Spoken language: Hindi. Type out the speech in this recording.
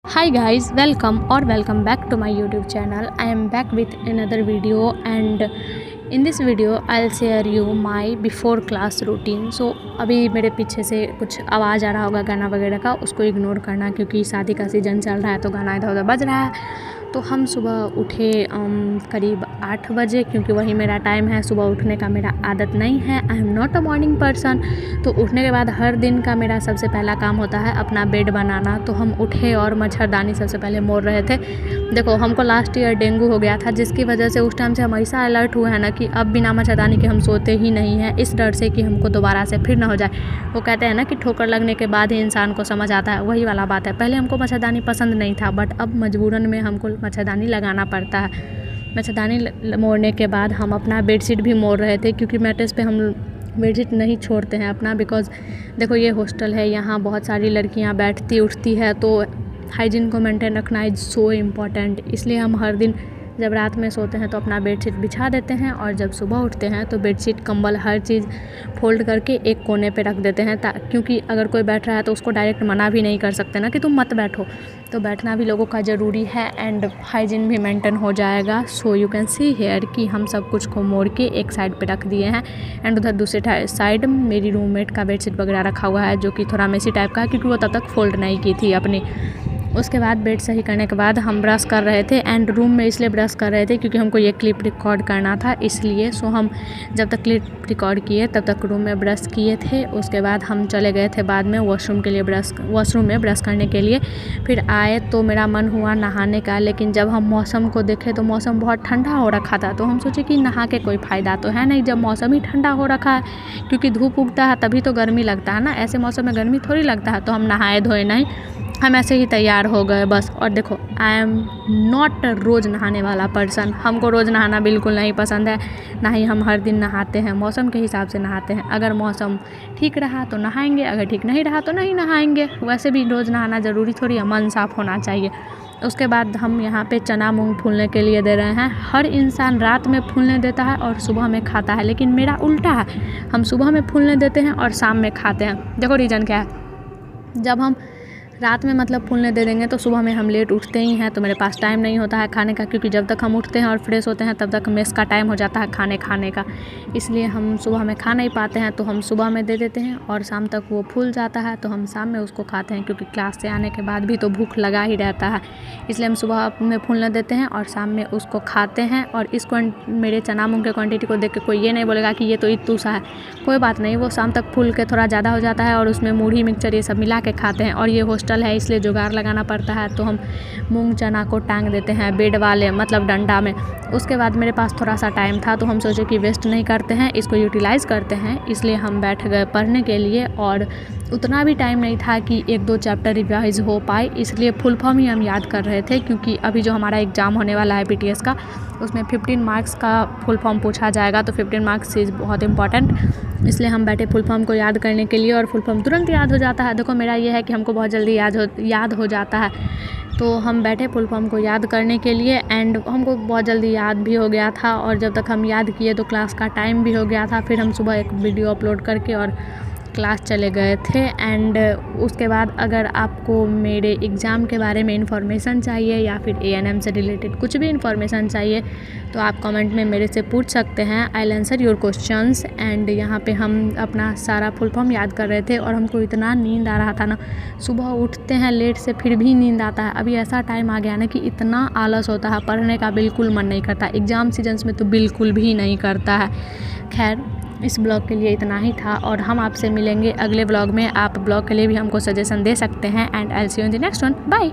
Hi guys, welcome back to my YouTube channel. I am back with another video, and in this video I'll share you my before class routine. So अभी मेरे पीछे से कुछ आवाज़ आ रहा होगा गाना वगैरह का, उसको इग्नोर करना क्योंकि शादी का सीज़न चल रहा है तो गाना इधर उधर बज रहा है। तो हम सुबह उठे करीब 8 बजे, क्योंकि वही मेरा टाइम है। सुबह उठने का मेरा आदत नहीं है, I am not a morning person. तो उठने के बाद हर दिन का मेरा सबसे पहला काम होता है अपना बेड बनाना। तो हम उठे और मच्छरदानी सबसे पहले मोड़ रहे थे। देखो, हमको लास्ट ईयर डेंगू हो गया था, जिसकी वजह से उस टाइम से हम ऐसा अलर्ट हुए हैं ना कि अब बिना मच्छरदानी के हम सोते ही नहीं हैं, इस डर से कि हमको दोबारा से फिर ना हो जाए। वो कहते हैं ना कि ठोकर लगने के बाद ही इंसान को समझ आता है, वही वाला बात है। पहले हमको मच्छरदानी पसंद नहीं था, बट अब मजबूरन में हमको मच्छरदानी लगाना पड़ता है। मच्छरदानी मोड़ने के बाद हम अपना बेडशीट भी मोड़ रहे थे, क्योंकि मैट्रेस पे हम बेडशीट नहीं छोड़ते हैं अपना, बिकॉज़ देखो ये हॉस्टल है, यहाँ बहुत सारी लड़कियाँ बैठती उठती है, तो हाइजीन को मेंटेन रखना इज़ सो इम्पॉर्टेंट। इसलिए हम हर दिन जब रात में सोते हैं तो अपना बेडशीट बिछा देते हैं, और जब सुबह उठते हैं तो बेडशीट कंबल हर चीज़ फोल्ड करके एक कोने पे रख देते हैं, क्योंकि अगर कोई बैठ रहा है तो उसको डायरेक्ट मना भी नहीं कर सकते ना कि तुम मत बैठो। तो बैठना भी लोगों का ज़रूरी है, एंड हाइजीन भी मेंटेन हो जाएगा। So you can see here कि हम सब कुछ को मोड़ के एक साइड पे रख दिए हैं, एंड उधर दूसरे साइड मेरी रूममेट का बेडशीट वगैरह रखा हुआ है, जो कि थोड़ा मेसी टाइप का है, क्योंकि वो तब तक फोल्ड नहीं की थी अपनी। उसके बाद बेड सही करने के बाद हम ब्रश कर रहे थे, एंड रूम में इसलिए ब्रश कर रहे थे क्योंकि हमको ये क्लिप रिकॉर्ड करना था, इसलिए। सो हम जब तक क्लिप रिकॉर्ड किए तब तक रूम में ब्रश किए थे। उसके बाद हम चले गए थे बाद में वॉशरूम में ब्रश करने के लिए। फिर आए तो मेरा मन हुआ नहाने का, लेकिन जब हम मौसम को देखे तो मौसम बहुत ठंडा हो रखा था। तो हम सोचे कि नहा के कोई फ़ायदा तो है नहीं, जब मौसम ही ठंडा हो रखा है, क्योंकि धूप उगता है तभी तो गर्मी लगता है ना, ऐसे मौसम में गर्मी थोड़ी लगता है। तो हम नहाए धोए नहीं, हम ऐसे ही तैयार हो गए बस। और देखो, आई एम नॉट रोज़ नहाने वाला पर्सन, हमको रोज़ नहाना बिल्कुल नहीं पसंद है, ना ही हम हर दिन नहाते हैं, मौसम के हिसाब से नहाते हैं। अगर मौसम ठीक रहा तो नहाएंगे, अगर ठीक नहीं रहा तो नहीं नहाएंगे। वैसे भी रोज़ नहाना ज़रूरी थोड़ी है, मन साफ़ होना चाहिए। उसके बाद हम यहाँ पे चना मूंग फूलने के लिए दे रहे हैं। हर इंसान रात में फूलने देता है और सुबह में खाता है, लेकिन मेरा उल्टा है, हम सुबह में फूलने देते हैं और शाम में खाते हैं। देखो रीज़न क्या है, जब हम रात में मतलब फूलने दे देंगे तो सुबह में हम लेट उठते ही हैं, तो मेरे पास टाइम नहीं होता है खाने का, क्योंकि जब तक हम उठते हैं और फ्रेश होते हैं तब तक मेस का टाइम हो जाता है खाने का। इसलिए हम सुबह में खा नहीं पाते हैं, तो हम सुबह में दे देते हैं और शाम तक वो फूल जाता है, तो हम शाम में उसको खाते हैं, क्योंकि क्लास से आने के बाद भी तो भूख लगा ही रहता है। इसलिए हम सुबह में फूलने देते हैं और शाम में उसको खाते हैं। और इसको मेरे चना मूंग के क्वान्टिटी को देख के कोई ये नहीं बोलेगा कि ये तो इतू सा है, कोई बात नहीं, वो शाम तक फूल के थोड़ा ज़्यादा हो जाता है और उसमें मूढ़ी मिक्सचर ये सब मिला के खाते हैं। और ये हॉस्टल है इसलिए जुगाड़ लगाना पड़ता है, तो हम मूंग चना को टांग देते हैं बेड वाले मतलब डंडा में। उसके बाद मेरे पास थोड़ा सा टाइम था, तो हम सोचे कि वेस्ट नहीं करते हैं, इसको यूटिलाइज़ करते हैं, इसलिए हम बैठ गए पढ़ने के लिए। और उतना भी टाइम नहीं था कि 1-2 चैप्टर रिवाइज़ हो पाए, इसलिए फुल फॉर्म ही हम याद कर रहे थे, क्योंकि अभी जो हमारा एग्ज़ाम होने वाला है PTS का, उसमें 15 मार्क्स का फुल फॉर्म पूछा जाएगा, तो 15 मार्क्स इज़ बहुत इंपॉर्टेंट। इसलिए हम बैठे फुल फॉर्म को याद करने के लिए, और फुल फॉर्म तुरंत याद हो जाता है। देखो मेरा ये है कि हमको बहुत जल्दी याद हो जाता है, तो हम बैठे फुल फॉर्म को याद करने के लिए, एंड हमको बहुत जल्दी याद भी हो गया था। और जब तक हम याद किए तो क्लास का टाइम भी हो गया था। फिर हम सुबह एक वीडियो अपलोड करके और क्लास चले गए थे। एंड उसके बाद अगर आपको मेरे एग्ज़ाम के बारे में इन्फॉर्मेशन चाहिए या फिर ANM से रिलेटेड कुछ भी इन्फॉर्मेशन चाहिए, तो आप कमेंट में मेरे से पूछ सकते हैं। I will answer your questions. And यहाँ पे हम अपना सारा फुल फॉर्म याद कर रहे थे, और हमको इतना नींद आ रहा था ना, सुबह उठते हैं लेट से फिर भी नींद आता है। अभी ऐसा टाइम आ गया ना कि इतना आलस होता है, पढ़ने का बिल्कुल मन नहीं करता, एग्ज़ाम सीजन्स में तो बिल्कुल भी नहीं करता है। खैर, इस ब्लॉग के लिए इतना ही था, और हम आपसे मिलेंगे अगले ब्लॉग में। आप ब्लॉग के लिए भी हमको सजेशन दे सकते हैं, and I will see you in the next one. Bye.